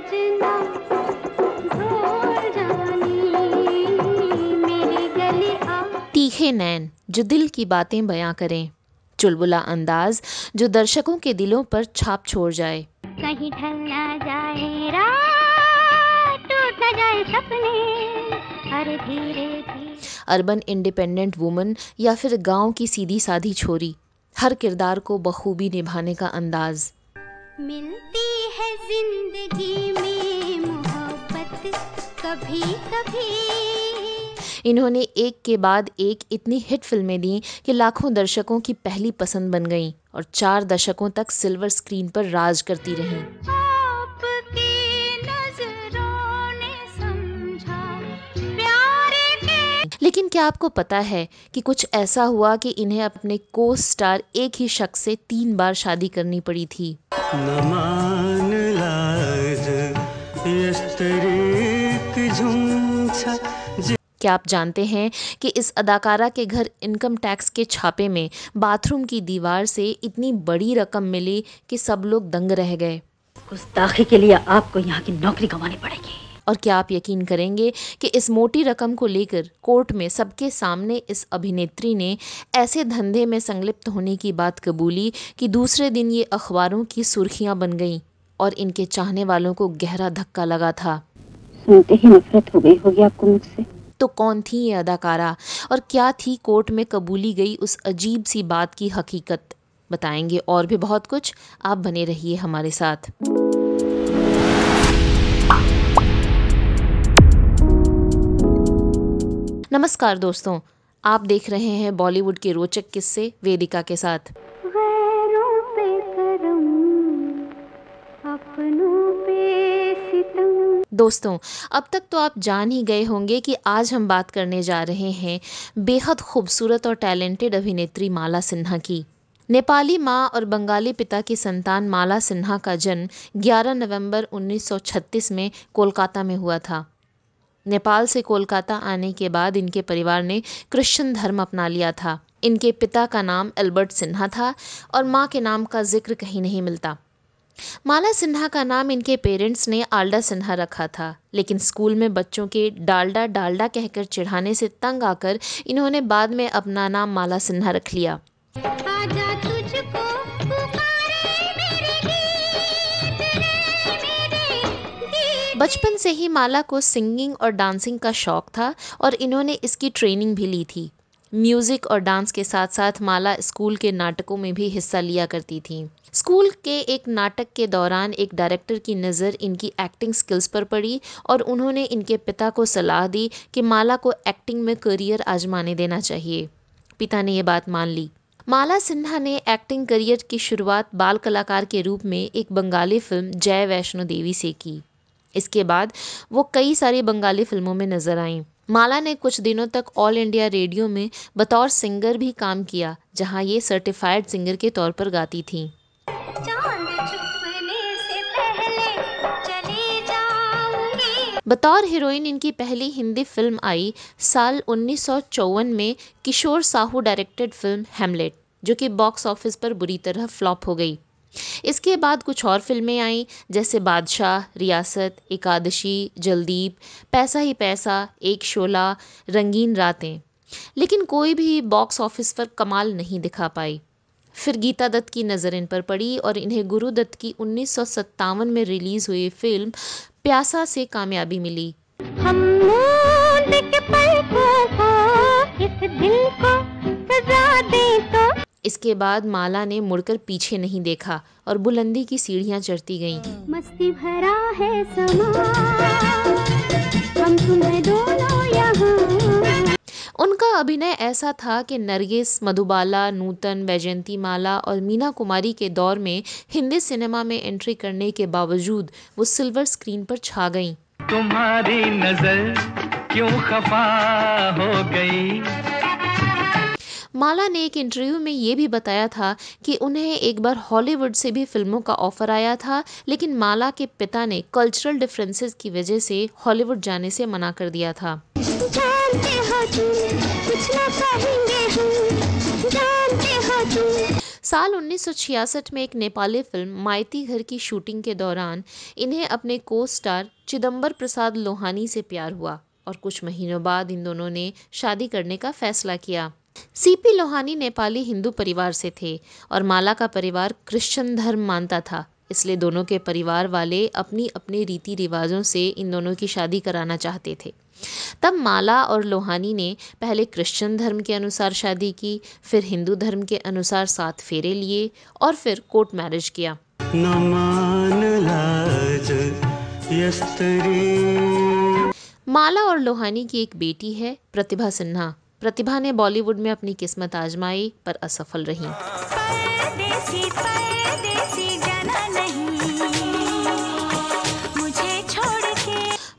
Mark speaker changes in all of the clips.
Speaker 1: सजना
Speaker 2: तीखे नैन जो दिल की बातें बयां करें, चुलबुला अंदाज जो दर्शकों के दिलों पर छाप छोड़ जाए।
Speaker 1: कहीं ढल ना जाए रात, टूट ना जाए सपने, अरे धीरे धीरे।
Speaker 2: अर्बन इंडिपेंडेंट वुमन या फिर गांव की सीधी साधी छोरी, हर किरदार को बखूबी निभाने का अंदाज।
Speaker 1: मिलती है जिंदगी में मोहब्बत कभी कभी।
Speaker 2: इन्होंने एक के बाद एक इतनी हिट फिल्में दी कि लाखों दर्शकों की पहली पसंद बन गईं और 4 दशकों तक सिल्वर स्क्रीन पर राज करती रहीं। लेकिन क्या आपको पता है कि कुछ ऐसा हुआ कि इन्हें अपने को स्टार एक ही शख्स से 3 बार शादी करनी पड़ी थी। क्या आप जानते हैं कि इस अदाकारा के घर इनकम टैक्स के छापे में बाथरूम की दीवार से इतनी बड़ी रकम मिली कि सब लोग दंग रह गए।
Speaker 3: गुस्ताखी के लिए आपको यहाँ की नौकरी गंवानी पड़ेगी।
Speaker 2: और क्या आप यकीन करेंगे कि इस मोटी रकम को लेकर कोर्ट में सबके सामने इस अभिनेत्री ने ऐसे धंधे में संलिप्त होने की बात कबूली कि दूसरे दिन ये अखबारों की सुर्खियां बन गईं और इनके चाहने वालों को गहरा धक्का लगा था।
Speaker 3: सुनते ही नफरत हो गई होगी आपको मुझसे।
Speaker 2: तो कौन थी ये अदाकारा और क्या थी कोर्ट में कबूली गई उस अजीब सी बात की हकीकत? बताएंगे और भी बहुत कुछ। आप बने रहिए हमारे साथ। नमस्कार दोस्तों, आप देख रहे हैं बॉलीवुड के रोचक किस्से वेदिका के साथ।
Speaker 1: गैरों पे करम, अपनों पे सितम।
Speaker 2: दोस्तों, अब तक तो आप जान ही गए होंगे कि आज हम बात करने जा रहे हैं बेहद खूबसूरत और टैलेंटेड अभिनेत्री माला सिन्हा की। नेपाली माँ और बंगाली पिता की संतान माला सिन्हा का जन्म 11 नवंबर 1936 में कोलकाता में हुआ था। नेपाल से कोलकाता आने के बाद इनके परिवार ने क्रिश्चियन धर्म अपना लिया था। इनके पिता का नाम एल्बर्ट सिन्हा था और माँ के नाम का जिक्र कहीं नहीं मिलता। माला सिन्हा का नाम इनके पेरेंट्स ने आल्डा सिन्हा रखा था, लेकिन स्कूल में बच्चों के डाल्डा डाल्डा कहकर चिढ़ाने से तंग आकर इन्होंने बाद में अपना नाम माला सिन्हा रख लिया।
Speaker 1: आजा तुझको पुकारे मेरे गीत रे, मेरे
Speaker 2: बचपन से ही माला को सिंगिंग और डांसिंग का शौक था और इन्होंने इसकी ट्रेनिंग भी ली थी। म्यूजिक और डांस के साथ साथ माला स्कूल के नाटकों में भी हिस्सा लिया करती थी। स्कूल के एक नाटक के दौरान एक डायरेक्टर की नज़र इनकी एक्टिंग स्किल्स पर पड़ी और उन्होंने इनके पिता को सलाह दी कि माला को एक्टिंग में करियर आजमाने देना चाहिए। पिता ने ये बात मान ली। माला सिन्हा ने एक्टिंग करियर की शुरुआत बाल कलाकार के रूप में एक बंगाली फिल्म जय वैष्णो देवी से की। इसके बाद वो कई सारी बंगाली फिल्मों में नजर आईं। माला ने कुछ दिनों तक ऑल इंडिया रेडियो में बतौर सिंगर भी काम किया, जहां ये सर्टिफाइड सिंगर के तौर पर गाती थीं। बतौर हीरोइन इनकी पहली हिंदी फिल्म आई साल 1954 में किशोर साहू डायरेक्टेड फिल्म हेमलेट, जो कि बॉक्स ऑफिस पर बुरी तरह फ्लॉप हो गई। इसके बाद कुछ और फिल्में आईं जैसे बादशाह, रियासत, एकादशी, जलदीप, पैसा ही पैसा, एक शोला, रंगीन रातें, लेकिन कोई भी बॉक्स ऑफिस पर कमाल नहीं दिखा पाई। फिर गीता दत्त की नज़र इन पर पड़ी और इन्हें गुरु दत्त की 1957 में रिलीज हुई फिल्म प्यासा से कामयाबी मिली।
Speaker 1: हम मूंद के पलकों को इस दिल को सजा दें तो।
Speaker 2: इसके बाद माला ने मुड़कर पीछे नहीं देखा और बुलंदी की सीढ़ियां चढ़ती गईं।
Speaker 1: मस्ती भरा है समा, हम तुम्हें दोनों यहाँ।
Speaker 2: उनका अभिनय ऐसा था कि नरगिस, मधुबाला, नूतन, वैजयंती माला और मीना कुमारी के दौर में हिंदी सिनेमा में एंट्री करने के बावजूद वो सिल्वर स्क्रीन पर छा गईं।
Speaker 4: तुम्हारी नजर क्यों खफा हो गई।
Speaker 2: माला ने एक इंटरव्यू में ये भी बताया था कि उन्हें एक बार हॉलीवुड से भी फिल्मों का ऑफर आया था, लेकिन माला के पिता ने कल्चरल डिफरेंसेस की वजह से हॉलीवुड जाने से मना कर दिया था। साल 1966 में एक नेपाली फिल्म माइती घर की शूटिंग के दौरान इन्हें अपने को स्टार चिदंबर प्रसाद लोहानी से प्यार हुआ और कुछ महीनों बाद इन दोनों ने शादी करने का फैसला किया। सीपी लोहानी नेपाली हिंदू परिवार से थे और माला का परिवार क्रिश्चियन धर्म मानता था, इसलिए दोनों के परिवार वाले अपनी अपने रीति रिवाजों से इन दोनों की शादी कराना चाहते थे। तब माला और लोहानी ने पहले क्रिश्चियन धर्म के अनुसार शादी की, फिर हिंदू धर्म के अनुसार 7 फेरे लिए और फिर कोर्ट मैरिज किया। माला और लोहानी की एक बेटी है प्रतिभा सिन्हा। प्रतिभा ने बॉलीवुड में अपनी किस्मत आजमाई पर असफल रही।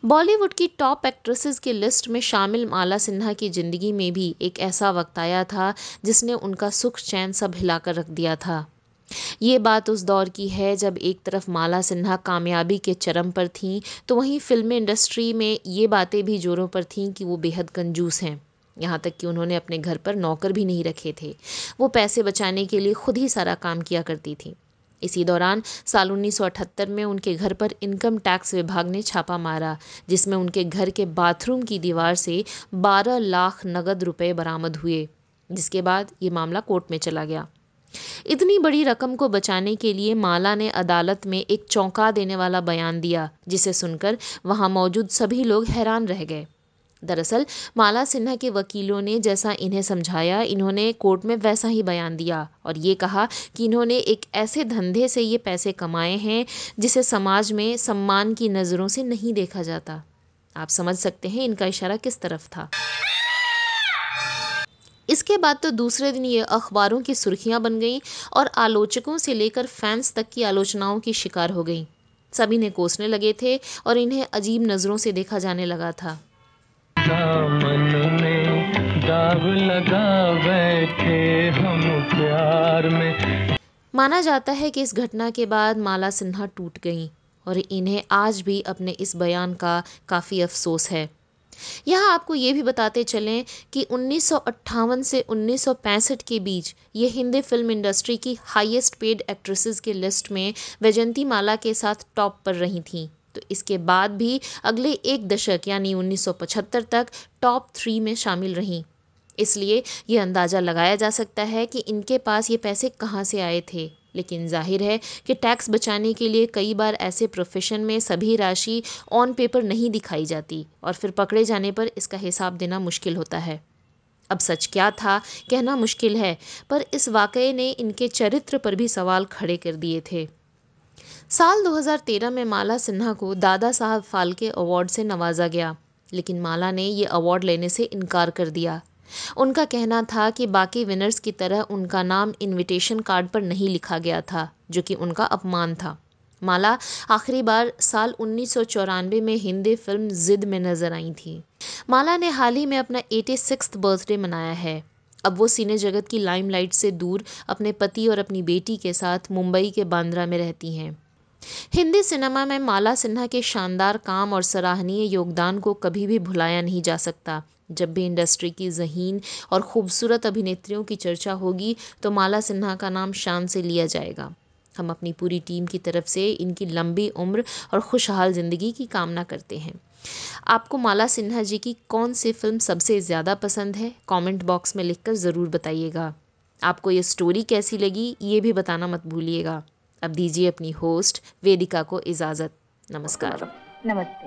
Speaker 2: बॉलीवुड की टॉप एक्ट्रेसेस की लिस्ट में शामिल माला सिन्हा की जिंदगी में भी एक ऐसा वक्त आया था जिसने उनका सुख चैन सब हिलाकर रख दिया था। ये बात उस दौर की है जब एक तरफ माला सिन्हा कामयाबी के चरम पर थीं, तो वहीं फिल्म इंडस्ट्री में ये बातें भी जोरों पर थीं कि वो बेहद कंजूस हैं। यहाँ तक कि उन्होंने अपने घर पर नौकर भी नहीं रखे थे। वो पैसे बचाने के लिए खुद ही सारा काम किया करती थी। इसी दौरान साल 1978 में उनके घर पर इनकम टैक्स विभाग ने छापा मारा, जिसमें उनके घर के बाथरूम की दीवार से 12 लाख नगद रुपए बरामद हुए, जिसके बाद ये मामला कोर्ट में चला गया। इतनी बड़ी रकम को बचाने के लिए माला ने अदालत में एक चौंका देने वाला बयान दिया, जिसे सुनकर वहां मौजूद सभी लोग हैरान रह गए। दरअसल माला सिन्हा के वकीलों ने जैसा इन्हें समझाया, इन्होंने कोर्ट में वैसा ही बयान दिया और ये कहा कि इन्होंने एक ऐसे धंधे से ये पैसे कमाए हैं जिसे समाज में सम्मान की नज़रों से नहीं देखा जाता। आप समझ सकते हैं इनका इशारा किस तरफ था। इसके बाद तो दूसरे दिन ये अखबारों की सुर्खियां बन गईं और आलोचकों से लेकर फैंस तक की आलोचनाओं की शिकार हो गईं। सभी इन्हें कोसने लगे थे और इन्हें अजीब नज़रों से देखा जाने लगा था।
Speaker 4: दामन में दाग लगा बैठे हम प्यार में।
Speaker 2: माना जाता है कि इस घटना के बाद माला सिन्हा टूट गईं और इन्हें आज भी अपने इस बयान का काफ़ी अफसोस है। यहाँ आपको ये भी बताते चलें कि 1958 से 1965 के बीच ये हिंदी फिल्म इंडस्ट्री की हाईएस्ट पेड एक्ट्रेसेस की लिस्ट में वैजयंती माला के साथ टॉप पर रही थीं। तो इसके बाद भी अगले एक दशक यानी 1975 तक टॉप 3 में शामिल रहीं। इसलिए ये अंदाज़ा लगाया जा सकता है कि इनके पास ये पैसे कहाँ से आए थे। लेकिन जाहिर है कि टैक्स बचाने के लिए कई बार ऐसे प्रोफेशन में सभी राशि ऑन पेपर नहीं दिखाई जाती और फिर पकड़े जाने पर इसका हिसाब देना मुश्किल होता है। अब सच क्या था कहना मुश्किल है, पर इस वाक़ये ने इनके चरित्र पर भी सवाल खड़े कर दिए थे। साल 2013 में माला सिन्हा को दादा साहब फाल्के अवार्ड से नवाजा गया, लेकिन माला ने ये अवार्ड लेने से इनकार कर दिया। उनका कहना था कि बाकी विनर्स की तरह उनका नाम इनविटेशन कार्ड पर नहीं लिखा गया था, जो कि उनका अपमान था। माला आखिरी बार साल 1994 में हिंदी फिल्म जिद में नजर आई थी। माला ने हाल ही में अपना 86th बर्थडे मनाया है। अब वो सिने जगत की लाइमलाइट से दूर अपने पति और अपनी बेटी के साथ मुंबई के बांद्रा में रहती हैं। हिंदी सिनेमा में माला सिन्हा के शानदार काम और सराहनीय योगदान को कभी भी भुलाया नहीं जा सकता। जब भी इंडस्ट्री की ज़हीन और खूबसूरत अभिनेत्रियों की चर्चा होगी तो माला सिन्हा का नाम शान से लिया जाएगा। हम अपनी पूरी टीम की तरफ से इनकी लंबी उम्र और खुशहाल ज़िंदगी की कामना करते हैं। आपको माला सिन्हा जी की कौन सी फिल्म सबसे ज़्यादा पसंद है, कमेंट बॉक्स में लिखकर ज़रूर बताइएगा। आपको ये स्टोरी कैसी लगी ये भी बताना मत भूलिएगा। अब दीजिए अपनी होस्ट वेदिका को इजाज़त। नमस्कार।
Speaker 3: नमस्ते।